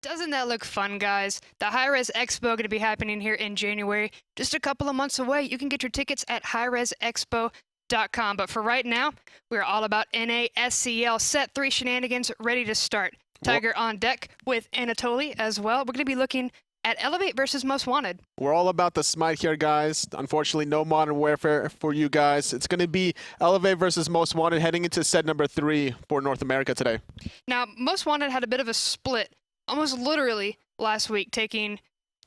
Doesn't that look fun, guys? The hi-rez expo going to be happening here in January. Just a couple of months away. You can get your tickets at hi-rezexpo.com. But for right now, we're all about NASCL Set 3 shenanigans ready to start. Tiger on deck with Anatoly as well. We're going to be looking at Elevate versus Most Wanted. We're all about the Smite here, guys. Unfortunately, no Modern Warfare for you guys. It's going to be Elevate versus Most Wanted heading into set number 3 for North America today. Now, Most Wanted had a bit of a split, almost literally last week, taking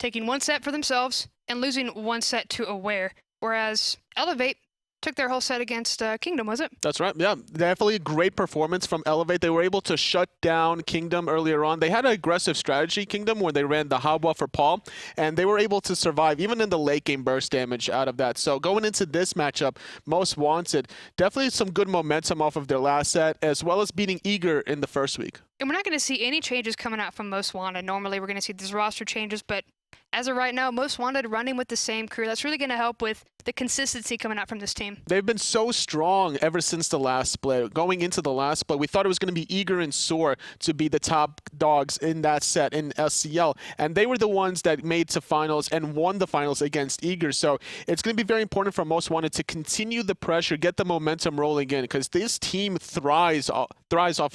one set for themselves and losing one set to Aware, whereas Elevate took their whole set against Kingdom, was it? That's right. Yeah, definitely a great performance from Elevate. They were able to shut down Kingdom earlier on. They had an aggressive strategy, Kingdom, where they ran the Hawa for Paul, and they were able to survive even in the late game burst damage out of that. So going into this matchup, Most Wanted, definitely some good momentum off of their last set, as well as beating Eager in the first week. And we're not going to see any changes coming out from Most Wanted. Normally we're going to see these roster changes, but as of right now, Most Wanted running with the same crew. That's really going to help with the consistency coming out from this team. They've been so strong ever since the last split. Going into the last split, we thought it was going to be Eager and Soar to be the top dogs in that set in SCL, and they were the ones that made to finals and won the finals against Eager. So it's going to be very important for Most Wanted to continue the pressure, get the momentum rolling in, because this team thrives off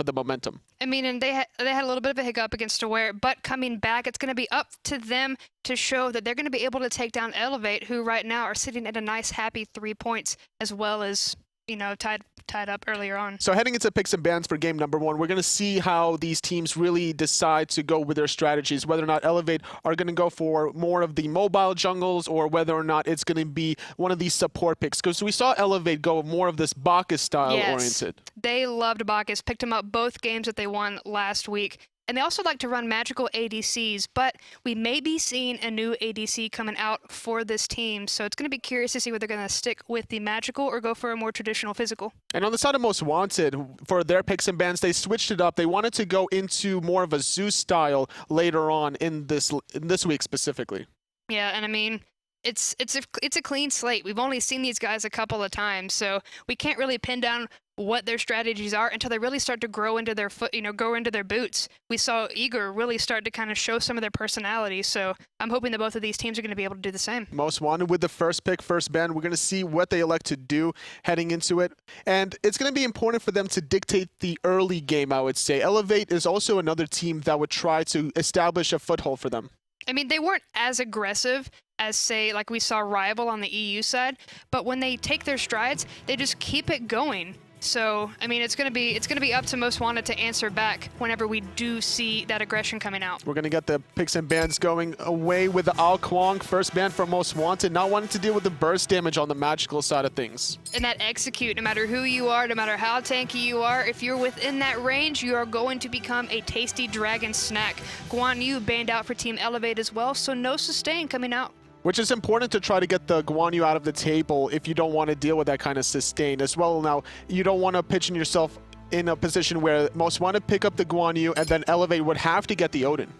of the momentum. I mean, and they had a little bit of a hiccup against Aware, but coming back, it's going to be up to them to show that they're going to be able to take down Elevate, who right now are sitting at a nice, happy 3 points, as well as, you know, tied up earlier on. So heading into picks and bans for game number 1, we're going to see how these teams really decide to go with their strategies, whether or not Elevate are going to go for more of the mobile jungles or whether or not it's going to be one of these support picks. Because we saw Elevate go more of this Bacchus style oriented. They loved Bacchus, picked him up both games that they won last week. And they also like to run magical ADCs, but we may be seeing a new ADC coming out for this team, so it's going to be curious to see whether they're going to stick with the magical or go for a more traditional physical. And on the side of Most Wanted, for their picks and bans, they switched it up. They wanted to go into more of a Zeus style later on in this week specifically. Yeah, and I mean, it's a clean slate. We've only seen these guys a couple of times, so we can't really pin down what their strategies are until they really start to grow into their go into their boots. We saw Eager really start to kind of show some of their personality, so I'm hoping that both of these teams are going to be able to do the same. Most Wanted with the first pick, first ban. We're going to see what they elect to do heading into it, and it's going to be important for them to dictate the early game, I would say. Elevate is also another team that would try to establish a foothold for them. I mean, they weren't as aggressive as, say, like we saw Rival on the EU side, but when they take their strides, they just keep it going. So, I mean, it's gonna be up to Most Wanted to answer back whenever we do see that aggression coming out. We're gonna get the picks and bans going away with the Al Kwong first ban for Most Wanted, not wanting to deal with the burst damage on the magical side of things. And that execute, no matter who you are, no matter how tanky you are, if you're within that range, you are going to become a tasty dragon snack. Guan Yu banned out for Team Elevate as well, so no sustain coming out. Which is important to try to get the Guan Yu out of the table if you don't want to deal with that kind of sustain as well. Now, you don't want to pitch in yourself in a position where Most Wanted pick up the Guan Yu and then Elevate would have to get the Odin.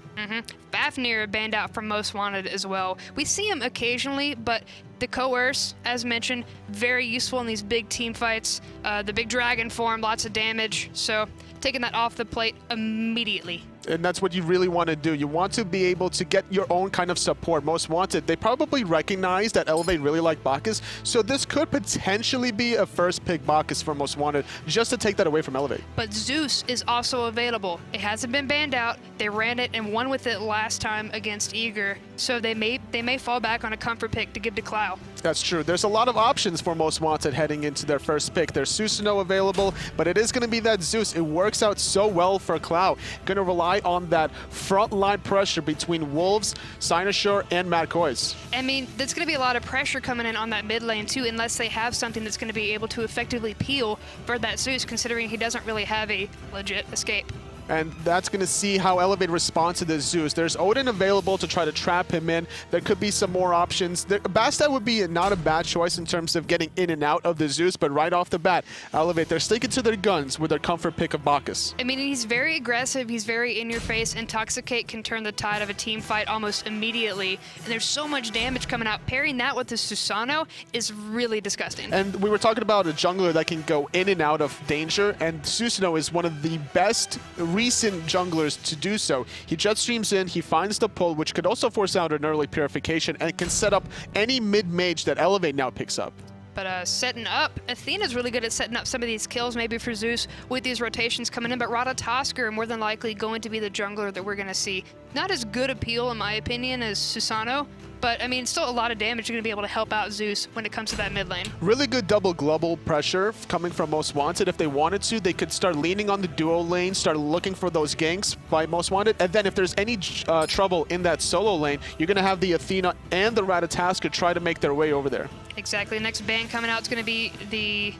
Fafnir banned out from Most Wanted as well. We see him occasionally, but the Coerce, as mentioned, very useful in these big team fights. The big dragon form, lots of damage, so taking that off the plate immediately. And that's what you really want to do. You want to be able to get your own kind of support. Most Wanted, they probably recognize that Elevate really like Bacchus, so this could potentially be a first pick Bacchus for Most Wanted, just to take that away from Elevate. But Zeus is also available. It hasn't been banned out. They ran it and won with it last time against Eager, so they may fall back on a comfort pick to give to Clow. That's true. There's a lot of options for Most Wanted heading into their first pick. There's Susano available, but it is going to be that Zeus. It works out so well for Clow. Going to rely on that front line pressure between Wolves, xCynosurex, and Koiz. I mean, there's going to be a lot of pressure coming in on that mid lane too, unless they have something that's going to be able to effectively peel for that Zeus, considering he doesn't really have a legit escape. And that's going to see how Elevate responds to this Zeus. There's Odin available to try to trap him in. There could be some more options. Bastet would be not a bad choice in terms of getting in and out of the Zeus, but right off the bat, Elevate, they're sticking to their guns with their comfort pick of Bacchus. I mean, he's very aggressive. He's very in your face. Intoxicate can turn the tide of a team fight almost immediately. And there's so much damage coming out. Pairing that with the Susano is really disgusting. And we were talking about a jungler that can go in and out of danger, and Susano is one of the best recent junglers to do so. He jet streams in, he finds the pull, which could also force out an early purification, and can set up any mid-mage that Elevate now picks up. But setting up, Athena's really good at setting up some of these kills, maybe for Zeus, with these rotations coming in, but Ratatoskr more than likely going to be the jungler that we're going to see. Not as good appeal, in my opinion, as Susano, but I mean, still a lot of damage you're going to be able to help out Zeus when it comes to that mid lane. Really good double global pressure coming from Most Wanted. If they wanted to, they could start leaning on the duo lane, start looking for those ganks by Most Wanted, and then if there's any trouble in that solo lane, you're going to have the Athena and the Ratatoskr try to make their way over there. Exactly. The next ban coming out is going to be the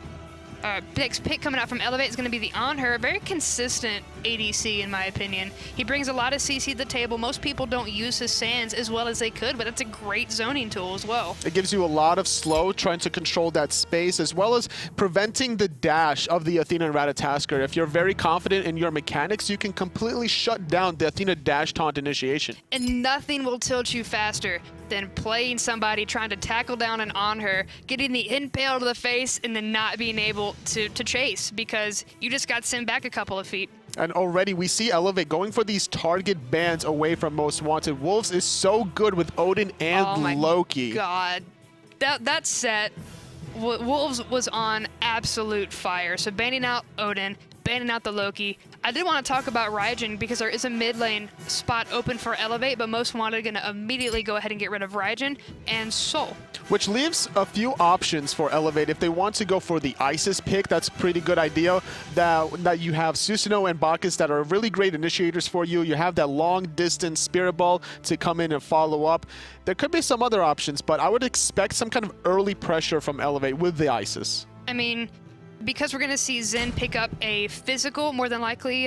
next pick coming out from Elevate is going to be the Anhur. Very consistent ADC, in my opinion. He brings a lot of CC to the table. Most people don't use his sands as well as they could, but that's a great zoning tool as well. It gives you a lot of slow, trying to control that space, as well as preventing the dash of the Athena and Ratatoskr. If you're very confident in your mechanics, you can completely shut down the Athena dash taunt initiation. And nothing will tilt you faster than playing somebody trying to tackle down and on her, getting the impale to the face, and then not being able to chase because you just got sent back a couple of feet. And already we see Elevate going for these target bans away from Most Wanted. Wolves is so good with Odin and Loki. Oh my god. That set, Wolves was on absolute fire. So banning out Odin, banning out the Loki. I did want to talk about Raijin because there is a mid lane spot open for Elevate, but Most Wanted are going to immediately go ahead and get rid of Raijin and Sol. Which leaves a few options for Elevate. If they want to go for the Isis pick, that's a pretty good idea. That you have Susano and Bacchus that are really great initiators for you. You have that long distance Spirit Ball to come in and follow up. There could be some other options, but I would expect some kind of early pressure from Elevate with the Isis. I mean, because we're going to see Zen pick up a physical, more than likely,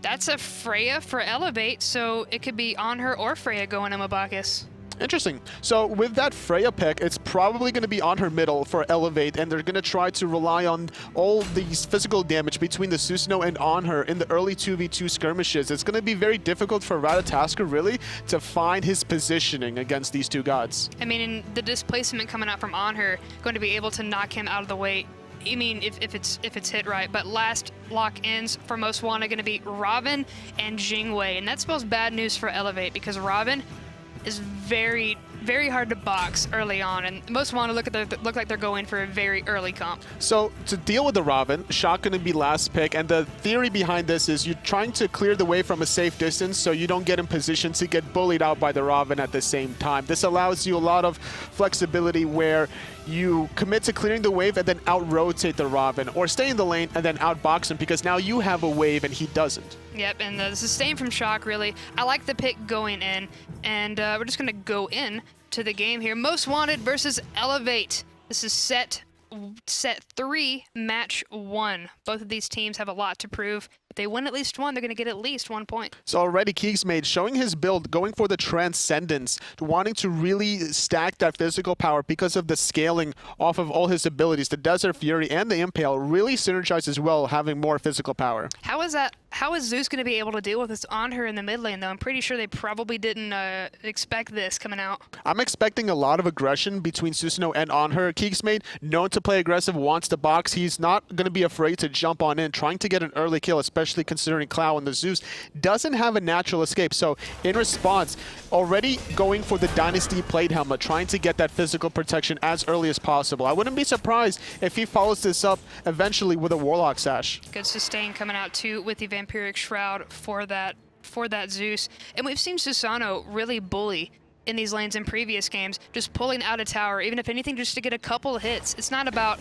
that's a Freya for Elevate, so it could be Anhur or Freya going in with Bacchus. Interesting. So with that Freya pick, it's probably going to be on her middle for Elevate, and they're going to try to rely on all these physical damage between the Susano and Anhur in the early 2v2 skirmishes. It's going to be very difficult for Ratatoskr, really, to find his positioning against these two gods. I mean, the displacement coming out from Anhur, going to be able to knock him out of the way. I mean, if it's hit right, but last lock-ins for Most Wanted going to be Ravana and Jing, and that spells bad news for Elevate because Ravana is very, very hard to box early on, and Most Wanted look like they're going for a very early comp. So to deal with the Ravana, Chaac going to be last pick, and the theory behind this is you're trying to clear the way from a safe distance so you don't get in position to get bullied out by the Ravana at the same time. This allows you a lot of flexibility where you commit to clearing the wave and then out-rotate the Ravana, or stay in the lane and then outbox him because now you have a wave and he doesn't. Yep, and the sustain from Chaac, really. I like the pick going in, and we're just going to go in to the game here. Most Wanted versus Elevate. This is set 3, match 1. Both of these teams have a lot to prove. If they win at least one, they're going to get at least 1 point. So already KeegsMate showing his build, going for the Transcendence, wanting to really stack that physical power because of the scaling off of all his abilities. The Desert Fury and the Impale really synergizes well, having more physical power. How is Zeus going to be able to deal with this Anhur in the mid lane, though? I'm pretty sure they probably didn't expect this coming out. I'm expecting a lot of aggression between Susano and Anhur. KeegsMate, known to play aggressive, wants to box. He's not going to be afraid to jump on in, trying to get an early kill, especially considering Clowwwww and the Zeus doesn't have a natural escape. So in response, already going for the Dynasty Plate Helmet, trying to get that physical protection as early as possible. I wouldn't be surprised if he follows this up eventually with a Warlock Sash. Good sustain coming out too with the Vampiric Shroud for that Zeus. And we've seen Susano really bully in these lanes in previous games, just pulling out a tower, even if anything, just to get a couple of hits. It's not about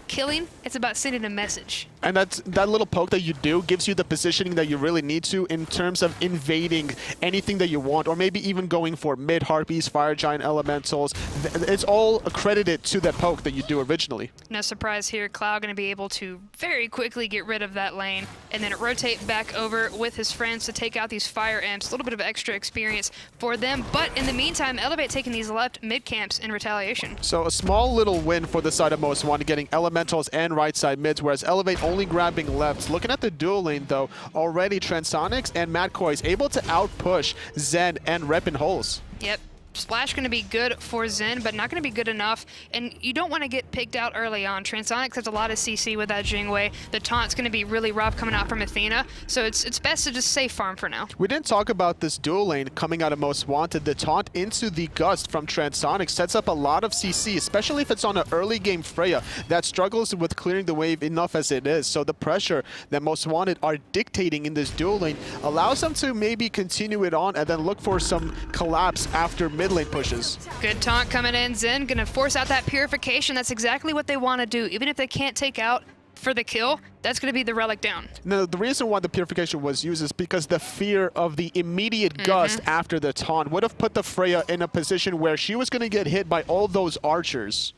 killing, it's about sending a message. And that little poke that you do gives you the positioning that you really need to in terms of invading anything that you want, or maybe even going for mid Harpies, Fire Giant Elementals. It's all accredited to that poke that you do originally. No surprise here, Cloud going to be able to very quickly get rid of that lane and then rotate back over with his friends to take out these Fire Imps. A little bit of extra experience for them, but in the meantime, Elevate taking these left mid camps in retaliation. So a small little win for the side of Most Wanted, getting Elementals and right side mids, whereas Elevate only grabbing lefts. Looking at the dual lane though, already Transonics and Koiz able to outpush Zen and Rippin holes. Yep. Splash going to be good for Zen, but not going to be good enough. And you don't want to get picked out early on. Transonics has a lot of CC with that Jing Wei. The taunt's going to be really rough coming out from Athena, so it's best to just safe farm for now. We didn't talk about this dual lane coming out of Most Wanted. The taunt into the Gust from Transonics sets up a lot of CC, especially if it's on an early game Freya that struggles with clearing the wave enough as it is. So the pressure that Most Wanted are dictating in this dual lane allows them to maybe continue it on and then look for some collapse after mid lane pushes. Good taunt coming in. Zen gonna force out that purification. That's exactly what they want to do. Even if they can't take out for the kill, that's going to be the relic down. Now, the reason why the purification was used is because the fear of the immediate gust after the taunt would have put the Freya in a position where she was going to get hit by all those archers.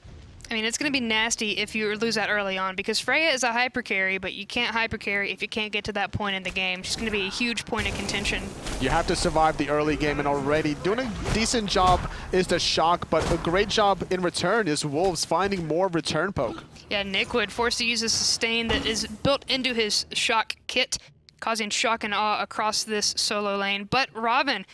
I mean, it's going to be nasty if you lose that early on, because Freya is a hyper carry, but you can't hyper carry if you can't get to that point in the game. She's going to be a huge point of contention. You have to survive the early game, and already doing a decent job is the Chaac, but a great job in return is Wolves finding more return poke. Yeah, Niqued forced to use a sustain that is built into his shock kit, causing shock and awe across this solo lane. But Ravana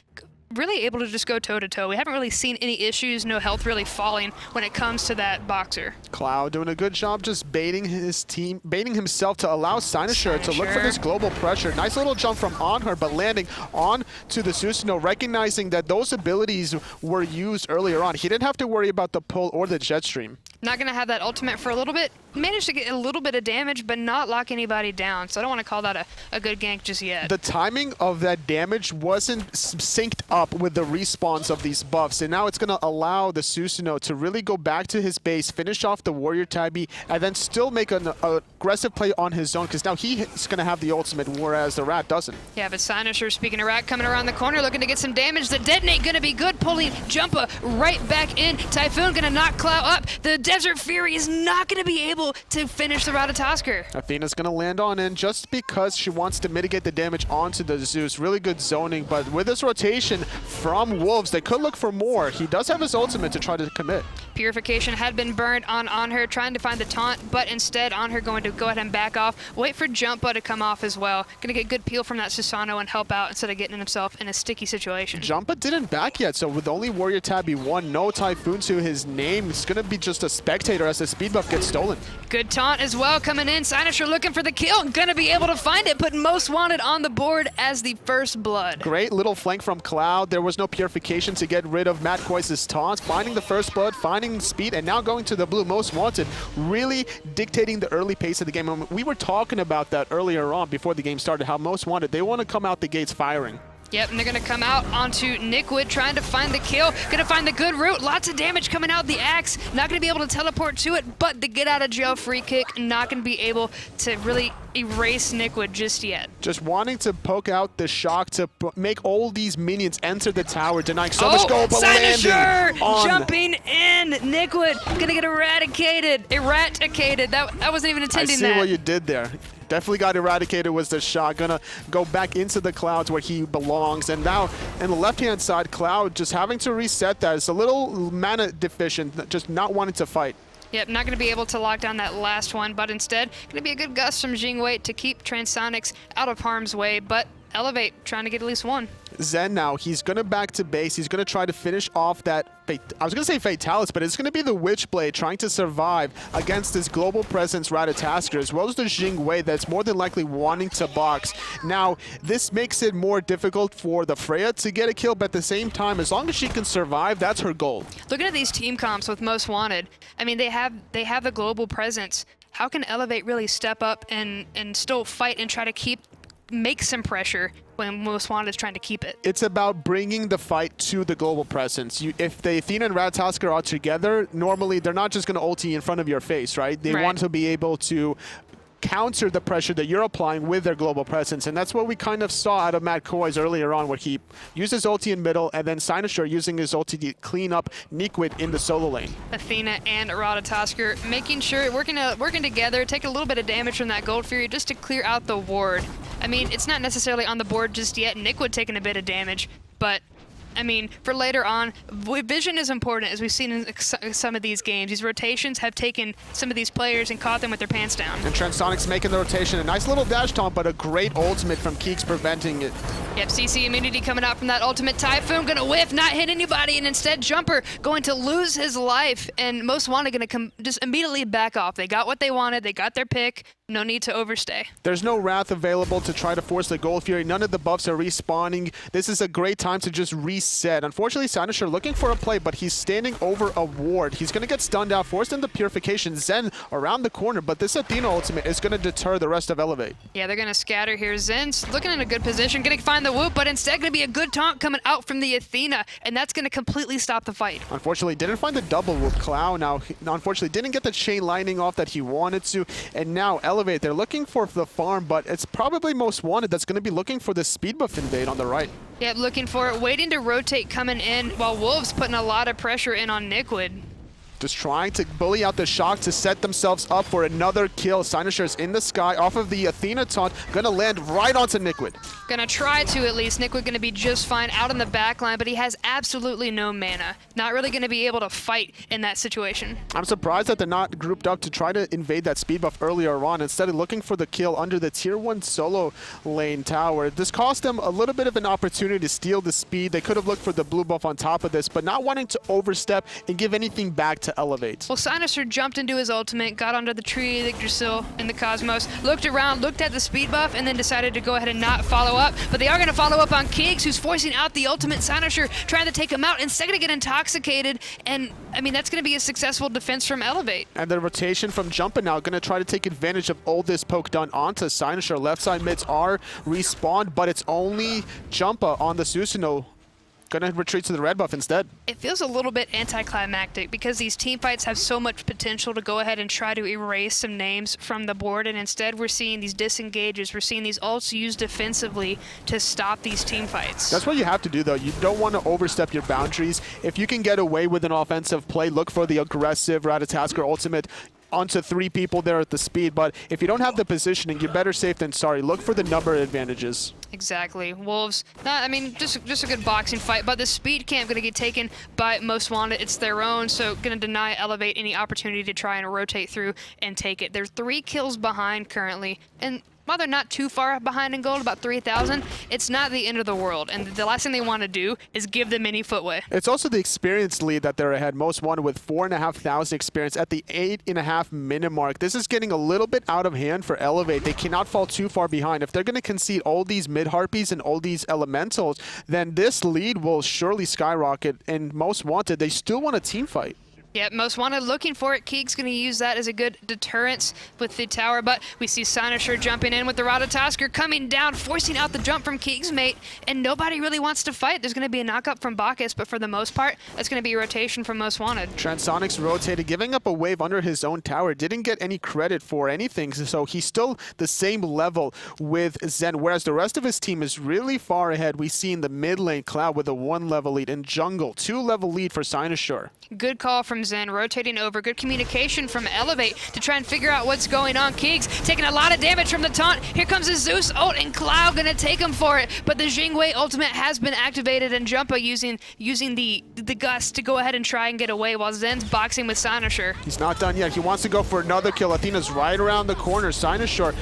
really able to just go toe-to-toe. We haven't really seen any issues, no health really falling when it comes to that boxer. Cloud doing a good job just baiting his team, baiting himself to allow xCynosurex to look for this global pressure. Nice little jump from Anhur, but landing on to the Susano, recognizing that those abilities were used earlier on. He didn't have to worry about the pull or the jet stream. Not going to have that ultimate for a little bit. Managed to get a little bit of damage, but not lock anybody down. So I don't want to call that a good gank just yet. The timing of that damage wasn't synced up with the respawns of these buffs. And now it's going to allow the Susano to really go back to his base, finish off the warrior tabby, and then still make an aggressive play on his own. Because now he's going to have the ultimate, whereas the Rat doesn't. Yeah, but xCynosure, speaking of Rat, coming around the corner, looking to get some damage. The detonate going to be good, pulling Jumpahhh right back in. Typhoon going to knock Clow up. The Desert Fury is not going to be able to finish the Ratatoskr. Athena's going to land on in just because she wants to mitigate the damage onto the Zeus. Really good zoning, but with this rotation from Wolves, they could look for more. He does have his ultimate to try to commit. Purification had been burned on Anhur, trying to find the taunt, but instead Anhur going to go ahead and back off, wait for Jumpahhh to come off as well. Going to get good peel from that Susano and help out instead of getting himself in a sticky situation. Jumpahhh didn't back yet, so with only Warrior Tabby 1, no Typhoon to his name, it's going to be just a spectator as the speed buff gets stolen. Good taunt as well coming in. xCynosurex looking for the kill, going to be able to find it, but Most Wanted on the board as the first blood. Great little flank from Cloud. There was no purification to get rid of Matt Koiz's taunt, finding the first blood, finding speed, and now going to the blue. Most Wanted really dictating the early pace of the game. And we were talking about that earlier on before the game started, how Most Wanted, they want to come out the gates firing. Yep, and they're going to come out onto Niqued, trying to find the kill. Going to find the good route. Lots of damage coming out. The axe, not going to be able to teleport to it, but the get-out-of-jail free kick, not going to be able to really erase Niqued just yet. Just wanting to poke out the Chaac to make all these minions enter the tower, denying so much gold, but landing on. Jumping in. Niqued going to get eradicated. That wasn't even intending that. I see what you did there. Definitely got eradicated was the Chaac. Gonna go back into the clouds where he belongs. And now, in the left-hand side, Cloud just having to reset that. It's a little mana deficient, just not wanting to fight. Yep, not going to be able to lock down that last one, but instead, going to be a good gust from Jing Wei to keep Transonics out of harm's way, but Elevate trying to get at least one. Zen now, he's going to back to base. He's going to try to finish off that, I was going to say Fatalis, but it's going to be the Witchblade trying to survive against this global presence Ratatoskr, as well as the Jing Wei that's more than likely wanting to box. Now, this makes it more difficult for the Freya to get a kill, but at the same time, as long as she can survive, that's her goal. Looking at these team comps with Most Wanted, I mean, they have the global presence. How can Elevate really step up and still fight and try to make some pressure when Most Wanted is trying to keep it? It's about bringing the fight to the global presence. If the Athena and Ratatoskr are together, normally they're not just going to ulti in front of your face, right? They want to be able to counter the pressure that you're applying with their global presence, and that's what we kind of saw out of Matt Koiz earlier on, where he used his ulti in middle, and then xCynosurex using his ulti to clean up Niqued in the solo lane. Athena and Ratatoskr making sure, working together, taking a little bit of damage from that Gold Fury just to clear out the ward. I mean, it's not necessarily on the board just yet. Niqued taking a bit of damage, but I mean, for later on, vision is important, as we've seen in some of these games. These rotations have taken some of these players and caught them with their pants down. And Transonics making the rotation. A nice little dash taunt, but a great ultimate from Keeks preventing it. Yep, CC immunity coming out from that ultimate Typhoon. Gonna whiff, not hit anybody, and instead Jumpahhh going to lose his life. And Most Wanted gonna come just immediately back off. They got what they wanted. They got their pick. No need to overstay. There's no Wrath available to try to force the Gold Fury. None of the buffs are respawning. This is a great time to just reset. Unfortunately, xCynosurex looking for a play, but he's standing over a ward. He's going to get stunned out, forced into Purification. Zen around the corner, but this Athena ultimate is going to deter the rest of Elevate. Yeah, they're going to scatter here. Zen's looking in a good position, going to find the whoop, but instead going to be a good taunt coming out from the Athena, and that's going to completely stop the fight. Unfortunately, didn't find the double whoop. Clow now, unfortunately, didn't get the chain lightning off that he wanted to, and now Elevate, they're looking for the farm, but it's probably Most Wanted that's going to be looking for the speed buff invade on the right. Yeah, looking for it, waiting to rotate coming in, while Wolves putting a lot of pressure in on Niqued. Just trying to bully out the Chaac to set themselves up for another kill. xCynosurex in the sky off of the Athena taunt, gonna land right onto Niqued. Gonna try to at least. Niqued gonna be just fine out in the back line, but he has absolutely no mana. Not really gonna be able to fight in that situation. I'm surprised that they're not grouped up to try to invade that speed buff earlier on, instead of looking for the kill under the tier 1 solo lane tower. This cost them a little bit of an opportunity to steal the speed. They could have looked for the blue buff on top of this, but not wanting to overstep and give anything back to Elevate. Well, xCynosurex jumped into his ultimate, got under the tree, the Yggdrasil, in the Cosmos, looked around, looked at the speed buff, and then decided to go ahead and not follow up. But they are going to follow up on Keegs, who's forcing out the ultimate. xCynosurex trying to take him out, instead going to get intoxicated, and I mean, that's going to be a successful defense from Elevate. And the rotation from Jumpahhh now going to try to take advantage of all this poke done onto xCynosurex. Left side mids are respawned, but it's only Jumpahhh on the Susano. Gonna retreat to the red buff instead. It feels a little bit anticlimactic because these team fights have so much potential to go ahead and try to erase some names from the board, and instead we're seeing these disengages, we're seeing these ults used defensively to stop these team fights. That's what you have to do though. You don't want to overstep your boundaries. If you can get away with an offensive play, look for the aggressive Ratatoskr ultimate onto 3 people there at the speed, but if you don't have the positioning, you're better safe than sorry. Look for the number advantages. Exactly. Wolves, I mean, just a good boxing fight, but the speed camp going to get taken by Most Wanted. It's their own, so going to deny Elevate any opportunity to try and rotate through and take it. They're 3 kills behind currently, and while they're not too far behind in gold, about 3,000, it's not the end of the world, and the last thing they want to do is give them any footway. It's also the experience lead that they're ahead. Most Wanted with 4,500 experience at the 8.5 minute mark. This is getting a little bit out of hand for Elevate. They cannot fall too far behind. If they're going to concede all these mid-harpies and all these elementals, then this lead will surely skyrocket, and Most Wanted, they still want a team fight. Yeah, Most Wanted looking for it. Keegs going to use that as a good deterrence with the tower, but we see xCynosurex jumping in with the Ratatoskr coming down, forcing out the jump from KeegsMate, and nobody really wants to fight. There's going to be a knockup from Bacchus, but for the most part, that's going to be a rotation from Most Wanted. Transonics rotated, giving up a wave under his own tower. Didn't get any credit for anything, so he's still the same level with Zen, whereas the rest of his team is really far ahead. We see in the mid lane Cloud with a 1-level lead, and jungle 2-level lead for xCynosurex. Good call from Zen, rotating over. Good communication from Elevate to try and figure out what's going on. Keegs taking a lot of damage from the taunt. Here comes the Zeus ult, and Cloud gonna take him for it. But the Jing ultimate has been activated, and Jumpahhh using the gust to go ahead and try and get away while Zen's boxing with xCynosurex. He's not done yet. He wants to go for another kill. Athena's right around the corner. xCynosurex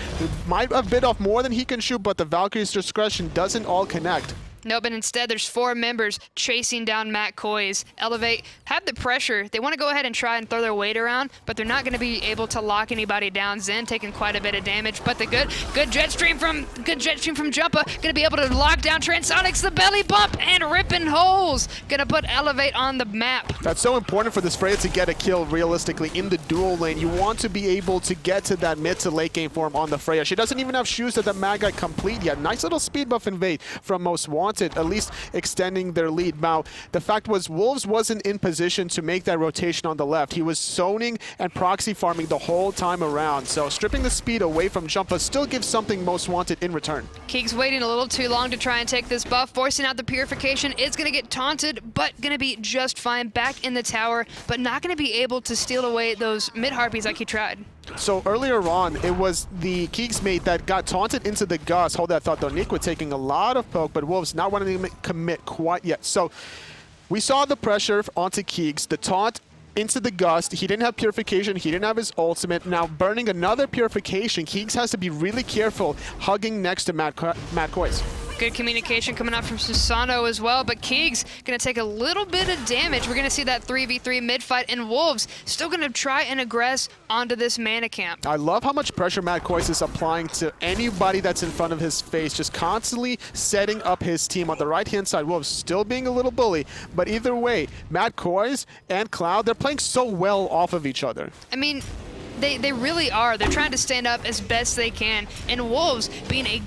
might have bit off more than he can shoot, but the Valkyrie's discretion doesn't all connect. No, but instead there's 4 members chasing down Koiz. Elevate have the pressure. They want to go ahead and try and throw their weight around, but they're not going to be able to lock anybody down. Zen taking quite a bit of damage, but the good jet stream from Jumpahhh going to be able to lock down Transonics, the belly bump, and Rippin holes. Going to put Elevate on the map. That's so important for this Freya to get a kill realistically in the dual lane. You want to be able to get to that mid to late game form on the Freya. She doesn't even have shoes that the mag got complete yet. Nice little speed buff invade from Most Wanted, at least extending their lead. Now, the fact was Wolves wasn't in position to make that rotation on the left. He was zoning and proxy farming the whole time around. So stripping the speed away from Jumpahhh still gives something Most Wanted in return. Keegs waiting a little too long to try and take this buff, forcing out the purification. It's going to get taunted, but going to be just fine back in the tower, but not going to be able to steal away those mid-harpies like he tried. So earlier on, it was the KeegsMate that got taunted into the gust. Hold that thought though. Niqued taking a lot of poke, but Wolves not wanting to commit quite yet. So we saw the pressure onto Keegs, the taunt into the gust. He didn't have purification. He didn't have his ultimate. Now burning another purification. Keegs has to be really careful hugging next to Matt Koiz. Good communication coming out from Susano as well, but Keegs gonna take a little bit of damage. We're gonna see that 3v3 mid fight, and Wolves still gonna try and aggress onto this mana camp. I love how much pressure Matt Koiz is applying to anybody that's in front of his face, just constantly setting up his team on the right-hand side. Wolves still being a little bully, but either way, Matt Koiz and Cloud, they're playing so well off of each other. I mean, they really are. They're trying to stand up as best they can, and Wolves being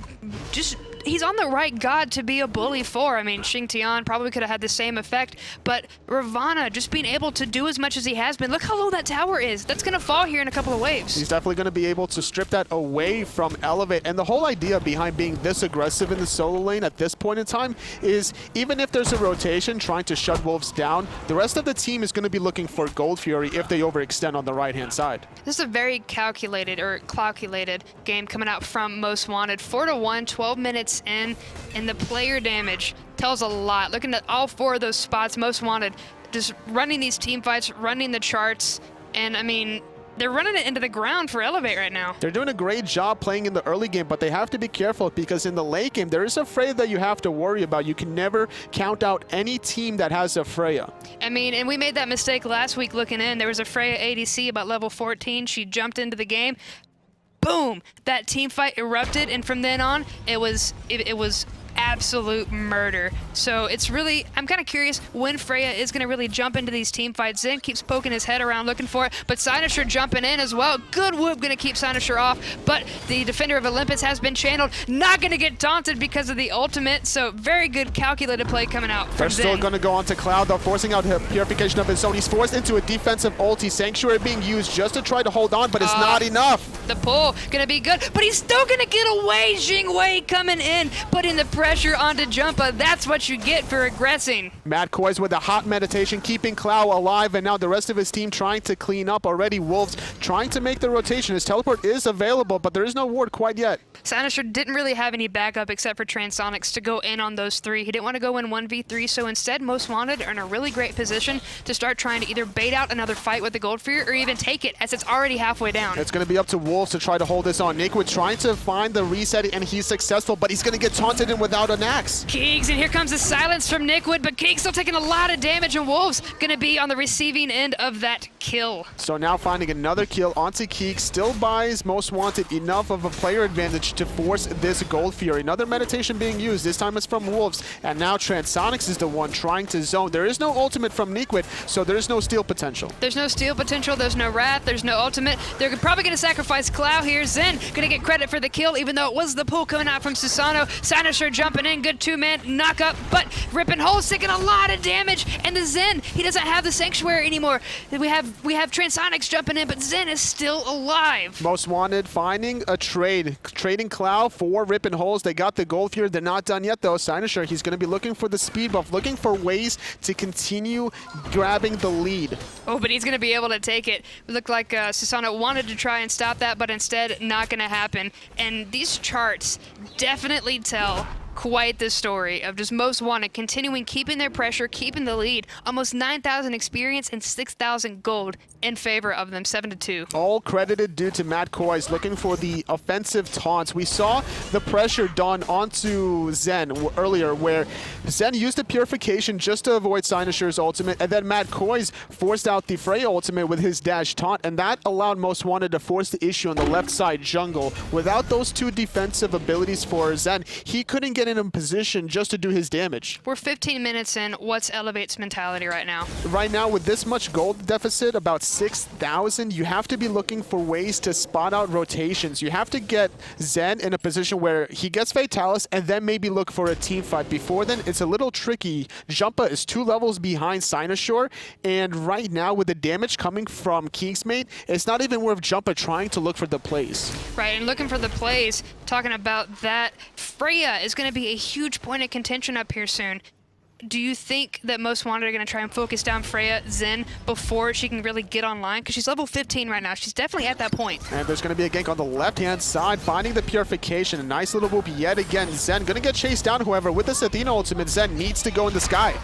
he's on the right god to be a bully for. I mean, Xingtian probably could have had the same effect, but Ravana just being able to do as much as he has been. Look how low that tower is. That's going to fall here in a couple of waves. He's definitely going to be able to strip that away from Elevate. And the whole idea behind being this aggressive in the solo lane at this point in time is even if there's a rotation trying to shut Wolves down, the rest of the team is going to be looking for Gold Fury if they overextend on the right-hand side. This is a very calculated game coming out from Most Wanted. 4-1, 12 minutes in, and the player damage tells a lot. Looking at all 4 of those spots, Most Wanted just running these team fights, running the charts, and I mean, they're running it into the ground for Elevate right now. They're doing a great job playing in the early game, but they have to be careful because in the late game, there is a Freya that you have to worry about. You can never count out any team that has a Freya. I mean, and we made that mistake last week looking in. There was a Freya ADC about level 14. She jumped into the game. Boom! That team fight erupted, and from then on, it was absolute murder. So it's really, I'm kind of curious when Freya is going to really jump into these team fights. Zen keeps poking his head around looking for it, but xCynosure jumping in as well. Good whoop going to keep xCynosure off, but the Defender of Olympus has been channeled. Not going to get taunted because of the ultimate, so very good calculated play coming out from They're Zen. still going to go on to Cloud, though, forcing out the purification of his zone. He's forced into a defensive ulti. Sanctuary being used just to try to hold on, but it's not enough. The pull going to be good, but he's still going to get away. Jing coming in, putting the pressure onto Jumpahhh. That's what you get for aggressing. Matt Koiz with a hot meditation, keeping Clow alive, and now the rest of his team trying to clean up already. Wolves trying to make the rotation. His teleport is available, but there is no ward quite yet. xCynosurex didn't really have any backup except for Transonics to go in on those 3. He didn't want to go in 1v3, so instead, Most Wanted are in a really great position to start trying to either bait out another fight with the Gold Fury or even take it, as it's already halfway down. It's going to be up to Wolves to try to hold this on. Niqued trying to find the reset, and he's successful, but he's going to get taunted in without an axe. Keegs, and here comes the silence from Niqued, but Keegs still taking a lot of damage, and Wolves going to be on the receiving end of that kill. So now finding another kill onto Keegs, still buys Most Wanted enough of a player advantage to force this Gold Fury. Another meditation being used, this time it's from Wolves, and now Transonics is the one trying to zone. There is no ultimate from Niqued, so there is no steal potential. There's no steal potential, there's no wrath, there's no ultimate. They're probably going to sacrifice Clow here. Zen going to get credit for the kill, even though it was the pull coming out from Susano. xCynosurex jumping in, good 2-man knock up, but Rippin taking a lot of damage, and the Zen, he doesn't have the Sanctuary anymore. We have Transonics jumping in, but Zen is still alive. Most Wanted finding a trading Clow for Rippin holes. They got the Gold Fury. They're not done yet though. xCynosurex, he's going to be looking for the speed buff, looking for ways to continue grabbing the lead. Oh, but he's going to be able to take it. It looked like Susano wanted to try and stop that, but instead not going to happen. And these charts definitely tell quite the story of just Most Wanted continuing, keeping their pressure, keeping the lead. Almost 9,000 experience and 6,000 gold in favor of them, 7-2. All credited due to Matt Koiz looking for the offensive taunts. We saw the pressure done onto Zen earlier, where Zen used the purification just to avoid xCynosure's ultimate, and then Matt Koiz forced out the Freya ultimate with his dash taunt, and that allowed Most Wanted to force the issue on the left side jungle. Without those 2 defensive abilities for Zen, he couldn't get in a position just to do his damage. We're 15 minutes in. What's Elevate's mentality right now? Right now, with this much gold deficit, about 6,000, you have to be looking for ways to spot out rotations. You have to get Zen in a position where he gets Fatalis and then maybe look for a team fight. Before then, it's a little tricky. Jumpahhh is 2 levels behind xCynosurex, and right now with the damage coming from KeegsMate, it's not even worth Jumpahhh trying to look for the plays. Right, and looking for the plays, talking about that, Freya is going to be a huge point of contention up here soon. do you think that Most Wanted are going to try and focus down Freya Zen before she can really get online? Because she's level 15 right now. She's definitely at that point. And there's going to be a gank on the left-hand side, finding the Purification. A nice little whoop yet again. Zen going to get chased down, however. With this Athena ultimate, Zen needs to go in the sky.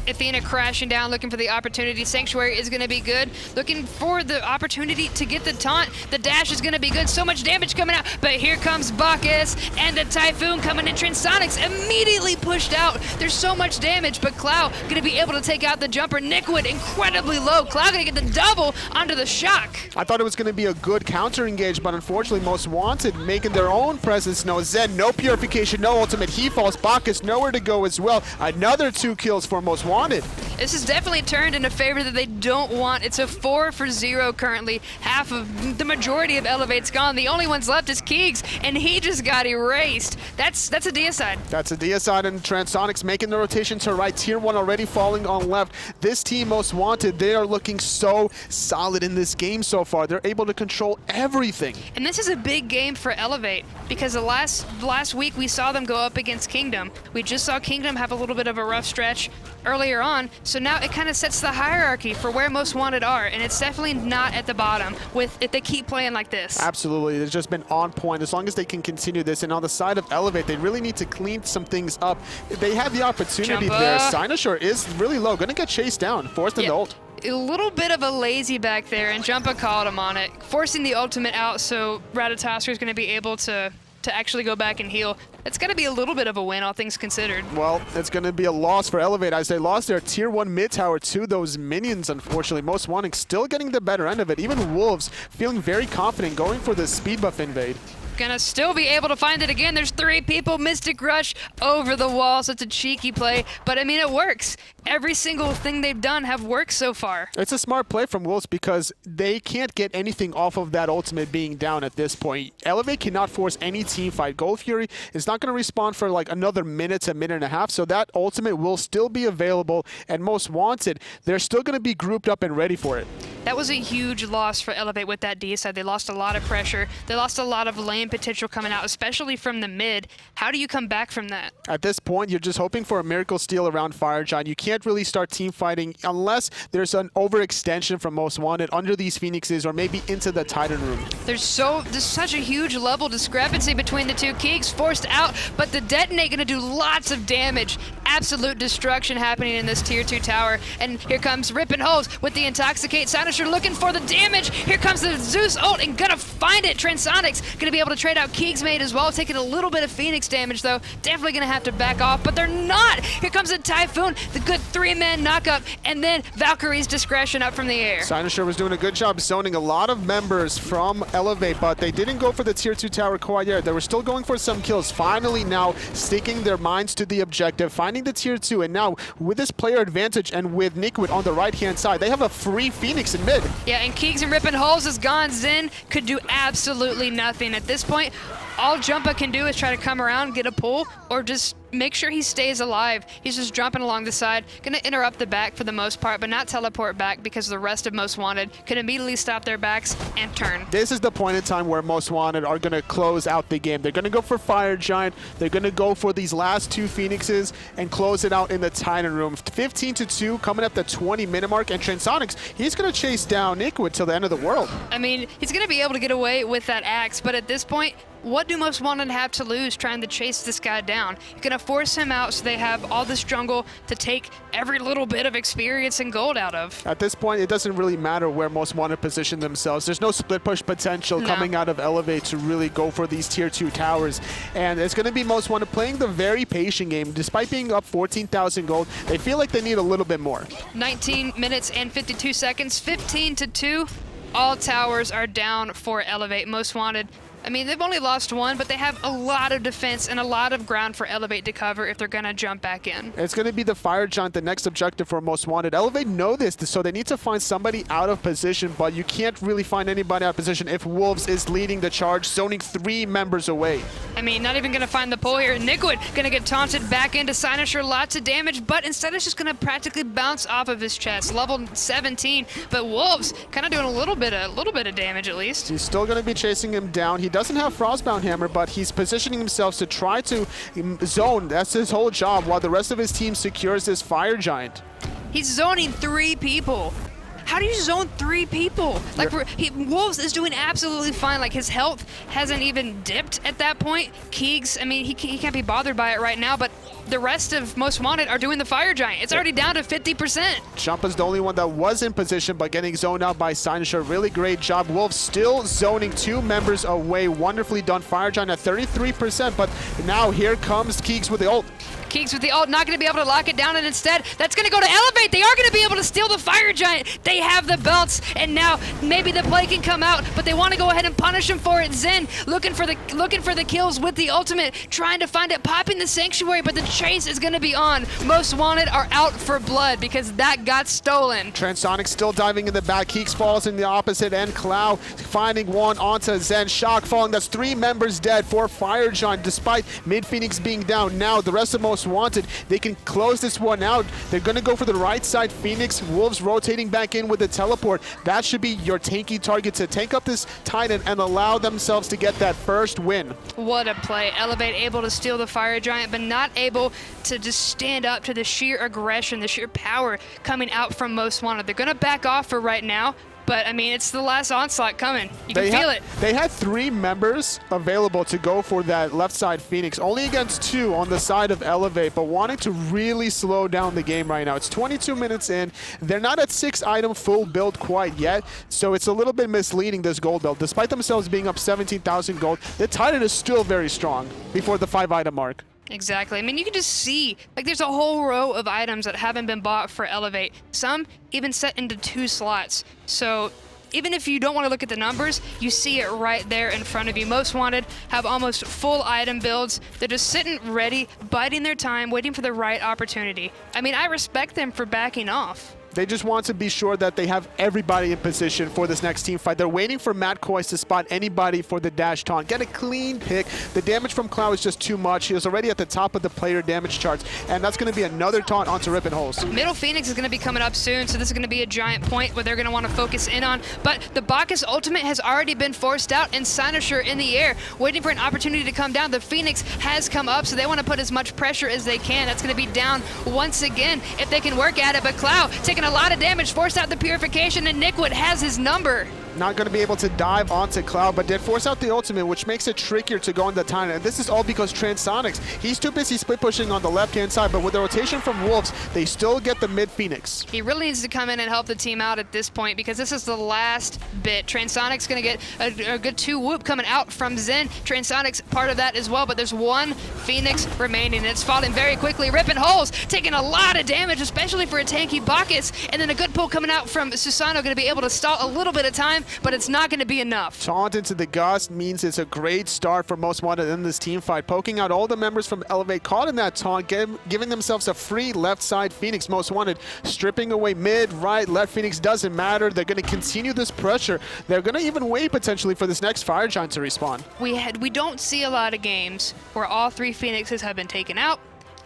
Athena crashing down, looking for the opportunity. Sanctuary is going to be good. Looking for the opportunity to get the taunt. The dash is going to be good. So much damage coming out. But here comes Bacchus and the Typhoon coming in. Transonics immediately pushed out. There's so much damage, but Clow going to be able to take out the jumper. Niqued incredibly low. Clow going to get the double onto the Chaac. I thought it was going to be a good counter engage, but unfortunately Most Wanted making their own presence. No Zen, no Purification, no ultimate. He falls. Bacchus nowhere to go as well. Another 2 kills for Most Wanted. This is definitely turned in a favor that they don't want. It's a 4-for-0 currently. Half of the majority of Elevate's gone. The only ones left is Keegs, and he just got erased. That's a deicide. That's a deicide, and Transonics making the rotation to right. Tier 1 already falling on left. This team, Most Wanted, they are looking so solid in this game so far. They're able to control everything. And this is a big game for Elevate, because the last week we saw them go up against Kingdom. We just saw Kingdom have a little bit of a rough stretch earlier on, so now it kind of sets the hierarchy for where Most Wanted are, and it's definitely not at the bottom if they keep playing like this. Absolutely, it's just been on point as long as they can continue this. And on the side of Elevate, they really need to clean some things up. They have the opportunity there. xCynosurex is really low, gonna get chased down, forced into ult. A little bit of a lazy back there, and Jumpahhh called him on it, forcing the ultimate out, so Ratatoskr is going to be able to actually go back and heal. It's going to be a little bit of a win, all things considered. Well, it's going to be a loss for Elevate as they lost their Tier 1 mid tower to those minions, unfortunately. Most Wanted still getting the better end of it. Even Wolves feeling very confident going for the speed buff invade. Gonna still be able to find it again. There's 3 people. Mystic Rush over the wall, so it's a cheeky play. But I mean, it works. Every single thing they've done have worked so far. It's a smart play from Wolves because they can't get anything off of that ultimate being down at this point. Elevate cannot force any team fight. Gold Fury is not going to respawn for like another minute to minute and a half, so that ultimate will still be available. And Most Wanted, they're still going to be grouped up and ready for it. That was a huge loss for Elevate with that D side. They lost a lot of pressure. They lost a lot of lane potential coming out, especially from the mid. How do you come back from that? At this point, you're just hoping for a miracle steal around Fire Giant. You can't really start team fighting unless there's an overextension from Most Wanted under these Phoenixes or maybe into the Titan room. There's such a huge level discrepancy between the two. Keegs forced out, but the detonate gonna do lots of damage. Absolute destruction happening in this tier 2 tower. And here comes Rippin with the Intoxicate. Xynosurex looking for the damage. Here comes the Zeus ult and gonna find it. Transonics gonna be able to trade out KeegsMate as well, taking a little bit of Phoenix damage though. Definitely gonna have to back off, but they're not. Here comes the Typhoon, the good 3-man knockup, and then Valkyrie's discretion up from the air. xCynosurex was doing a good job zoning a lot of members from Elevate, but they didn't go for the tier 2 tower quite yet. They were still going for some kills. Finally now sticking their minds to the objective, finding the tier 2, and now with this player advantage and with Niqued on the right-hand side, they have a free Phoenix in mid. Yeah, and Keegs and Rippin Holes is gone. Zen could do absolutely nothing. At this point, all Jumpahhh can do is try to come around, get a pull, or just make sure he stays alive. He's just jumping along the side, gonna interrupt the back for the most part, but not teleport back because the rest of Most Wanted can immediately stop their backs and turn. This is the point in time where Most Wanted are gonna close out the game. They're gonna go for Fire Giant. They're gonna go for these last 2 Phoenixes and close it out in the Titan room. 15-2 coming up the 20-minute mark, and Transonics, he's gonna chase down Niqued till the end of the world. I mean, he's gonna be able to get away with that axe, but at this point, what do Most Wanted have to lose trying to chase this guy down? You're gonna force him out so they have all this jungle to take every little bit of experience and gold out of. At this point, it doesn't really matter where Most Wanted position themselves. There's no split push potential coming out of Elevate to really go for these tier 2 towers. And it's gonna be Most Wanted playing the very patient game. Despite being up 14,000 gold, they feel like they need a little bit more. 19 minutes and 52 seconds, 15-2. All towers are down for Elevate. Most Wanted, I mean, they've only lost 1, but they have a lot of defense and a lot of ground for Elevate to cover if they're going to jump back in. It's going to be the Fire Giant, the next objective for Most Wanted. Elevate know this, so they need to find somebody out of position, but you can't really find anybody out of position if Wolves is leading the charge, zoning 3 members away. I mean, not even going to find the pull here. Niqued going to get taunted back into xCynosurex, lots of damage, but instead it's just going to practically bounce off of his chest. Level 17, but Wolves kind of doing a little bit of damage at least. He's still going to be chasing him down. He doesn't have Frostbound Hammer, but he's positioning himself to try to zone. That's his whole job, while the rest of his team secures this Fire Giant. He's zoning 3 people. How do you zone 3 people? Like, Wolves is doing absolutely fine. Like, his health hasn't even dipped at that point. Keegs, I mean, he can't be bothered by it right now, but the rest of Most Wanted are doing the Fire Giant. It's already down to 50%. Jumpahhh's the only one that was in position, but getting zoned out by xCynosurex. Really great job. Wolves still zoning 2 members away. Wonderfully done. Fire Giant at 33%, but now here comes Keegs with the ult. Keegs with the ult, not going to be able to lock it down, and instead, that's going to go to Elevate. They are going to be able to steal the Fire Giant. They have the belts, and now maybe the play can come out, but they want to go ahead and punish him for it. Zen looking for the kills with the ultimate, trying to find it, popping the Sanctuary, but the chase is going to be on. Most Wanted are out for blood because that got stolen. Transonics still diving in the back. Keegs falls in the opposite end. Clow finding one onto Zen. Chaac falling. That's 3 members dead for Fire Giant, despite Mid Phoenix being down. Now the rest of Most Wanted, they can close this one out. They're going to go for the right side. Phoenix, Wolves rotating back in with the teleport. That should be your tanky target to tank up this Titan and allow themselves to get that first win. What a play. Elevate able to steal the Fire Giant, but not able to just stand up to the sheer aggression, the sheer power coming out from Most Wanted. They're going to back off for right now, but I mean, it's the last onslaught coming. You can feel it. They had 3 members available to go for that left side Phoenix, only against 2 on the side of Elevate, but wanting to really slow down the game right now. It's 22 minutes in. They're not at 6 item full build quite yet, so it's a little bit misleading, this gold build. Despite themselves being up 17,000 gold, the Titan is still very strong before the 5 item mark. Exactly. I mean, you can just see, like, there's a whole row of items that haven't been bought for Elevate. Some even set into 2 slots. So even if you don't want to look at the numbers, you see it right there in front of you. Most Wanted have almost full item builds. They're just sitting ready, biding their time, waiting for the right opportunity. I mean, I respect them for backing off. They just want to be sure that they have everybody in position for this next team fight. They're waiting for Koiz to spot anybody for the dash taunt. Get a clean pick. The damage from Clow is just too much. He was already at the top of the player damage charts, and that's going to be another taunt onto Rippin holes. Middle Phoenix is going to be coming up soon, so this is going to be a giant point where they're going to want to focus in on. But the Bacchus ultimate has already been forced out, and xCynosurex in the air, waiting for an opportunity to come down. The Phoenix has come up, so they want to put as much pressure as they can. That's going to be down once again if they can work at it. But Clow taking a lot of damage, forced out the purification, and Niqued has his number. Not going to be able to dive onto Cloud, but did force out the ultimate, which makes it trickier to go on the Titan. And this is all because Transonics, he's too busy split pushing on the left-hand side, but with the rotation from Wolves, they still get the mid Phoenix. He really needs to come in and help the team out at this point because this is the last bit. Transonics going to get a good 2 whoop coming out from Zen. Transonics part of that as well, but there's 1 Phoenix remaining, and it's falling very quickly. Ripping holes, taking a lot of damage, especially for a tanky Bacchus, and then a good pull coming out from Susano, going to be able to stall a little bit of time, but it's not going to be enough. Taunt into the gust means it's a great start for Most Wanted in this team fight, poking out all the members from Elevate, caught in that taunt, giving themselves a free left side Phoenix. Most Wanted stripping away mid, right, left Phoenix, doesn't matter. They're going to continue this pressure. They're going to even wait potentially for this next Fire Giant to respawn. We don't see a lot of games where all 3 Phoenixes have been taken out,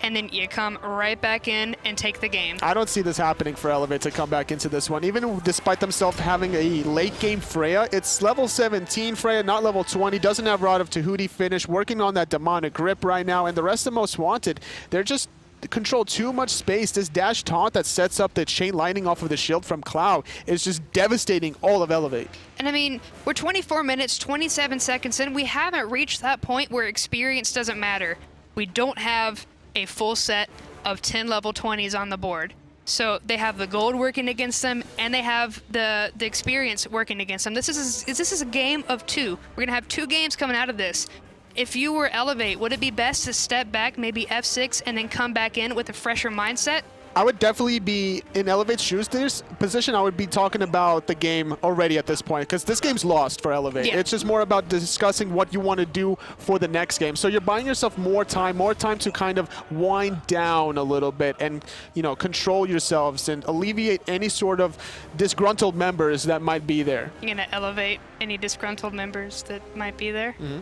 and then you come right back in and take the game. I don't see this happening for Elevate to come back into this one. Even despite themselves having a late game Freya, it's level 17 Freya, not level 20, doesn't have Rod of Tahuti finish, working on that demonic grip right now, and the rest of Most Wanted, they're just control too much space. This dash taunt that sets up the chain lightning off of the shield from Cloud is just devastating all of Elevate. And I mean, we're 24 minutes, 27 seconds in. We haven't reached that point where experience doesn't matter. We don't have a full set of 10 level 20s on the board. So they have the gold working against them, and they have the experience working against them. This is a game of 2. We're going to have 2 games coming out of this. If you were Elevate, would it be best to step back, maybe F6, and then come back in with a fresher mindset? I would definitely be in Elevate Schuster's position. I would be talking about the game already at this point because this game's lost for Elevate. Yeah. It's just more about discussing what you want to do for the next game. So you're buying yourself more time to kind of wind down a little bit and, you know, control yourselves and alleviate any sort of disgruntled members that might be there. You're going to elevate any disgruntled members that might be there? Mm-hmm.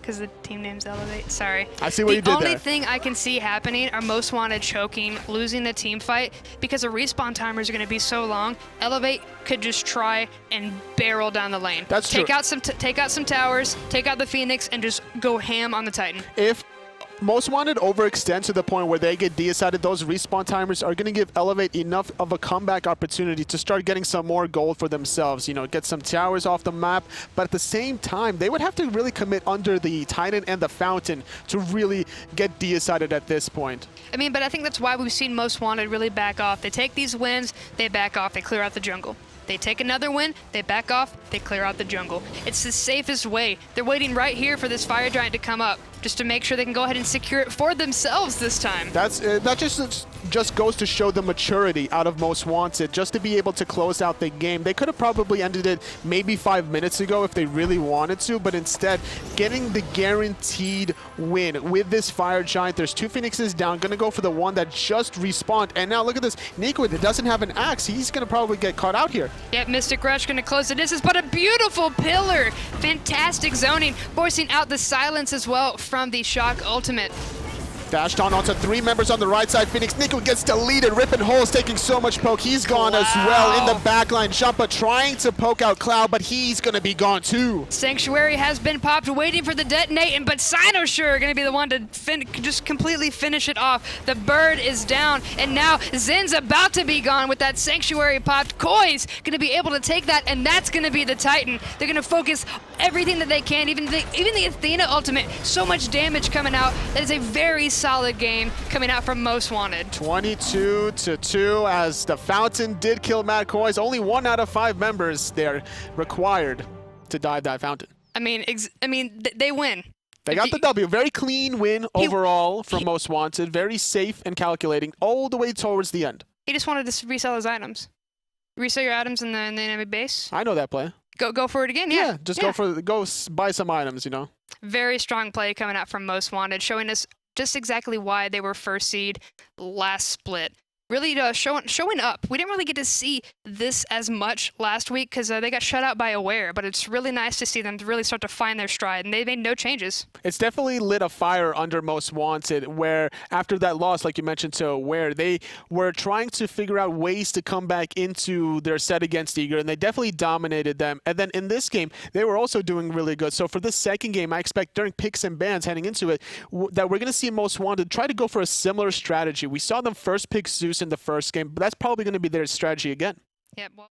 because the team name's Elevate. Sorry. I see what you did there. The only thing I can see happening are Most Wanted choking, losing the team fight, because the respawn timers are going to be so long. Elevate could just try and barrel down the lane. That's true. Take out some towers, take out the Phoenix, and just go ham on the Titan. If Most Wanted overextend to the point where they get decided, those respawn timers are going to give Elevate enough of a comeback opportunity to start getting some more gold for themselves, you know, get some towers off the map. But at the same time, they would have to really commit under the Titan and the Fountain to really get decided at this point. I mean, but I think that's why we've seen Most Wanted really back off. They take these wins, they back off, they clear out the jungle. They take another win, they back off, they clear out the jungle. It's the safest way. They're waiting right here for this Fire Giant to come up, just to make sure they can go ahead and secure it for themselves this time. That just goes to show the maturity out of Most Wanted, just to be able to close out the game. They could have probably ended it maybe 5 minutes ago if they really wanted to, but instead getting the guaranteed win with this Fire Giant. There's 2 Phoenixes down, gonna go for the one that just respawned. And now look at this, Niqued doesn't have an axe. He's gonna probably get caught out here. Yep, Mystic Rush gonna close the distance, but a beautiful pillar. Fantastic zoning, forcing out the silence as well from the Chaac ultimate. Dashed on onto 3 members on the right side. Phoenix Niqued gets deleted. Rippin Hole's taking so much poke. He's gone as well in the backline. Jumpahhh trying to poke out Cloud, but he's going to be gone too. Sanctuary has been popped, waiting for the detonate, but xCynosurex going to be the one to just completely finish it off. The bird is down, and now Zin's about to be gone with that Sanctuary popped. Koiz going to be able to take that, and that's going to be the Titan. They're going to focus everything that they can, even the Athena ultimate. So much damage coming out. That is a very solid game coming out from Most Wanted. 22-2 as the Fountain did kill Matt Koiz. Only 1 out of 5 members there required to dive that Fountain. I mean, they win. They got the W. Very clean win overall from Most Wanted. Very safe and calculating all the way towards the end. He just wanted to resell his items. Resell your items in the enemy base. I know that play. Go for it again, yeah. Go buy some items, you know. Very strong play coming out from Most Wanted, showing us just exactly why they were first seed last split. Really showing up. We didn't really get to see this as much last week because they got shut out by Aware, but it's really nice to see them really start to find their stride, and they made no changes. It's definitely lit a fire under Most Wanted, where after that loss, like you mentioned to Aware, they were trying to figure out ways to come back into their set against Eager, and they definitely dominated them. And then in this game, they were also doing really good. So for this second game, I expect during picks and bans heading into it, that we're going to see Most Wanted try to go for a similar strategy. We saw them first pick Zeus in the first game, but that's probably going to be their strategy again. Yeah. Well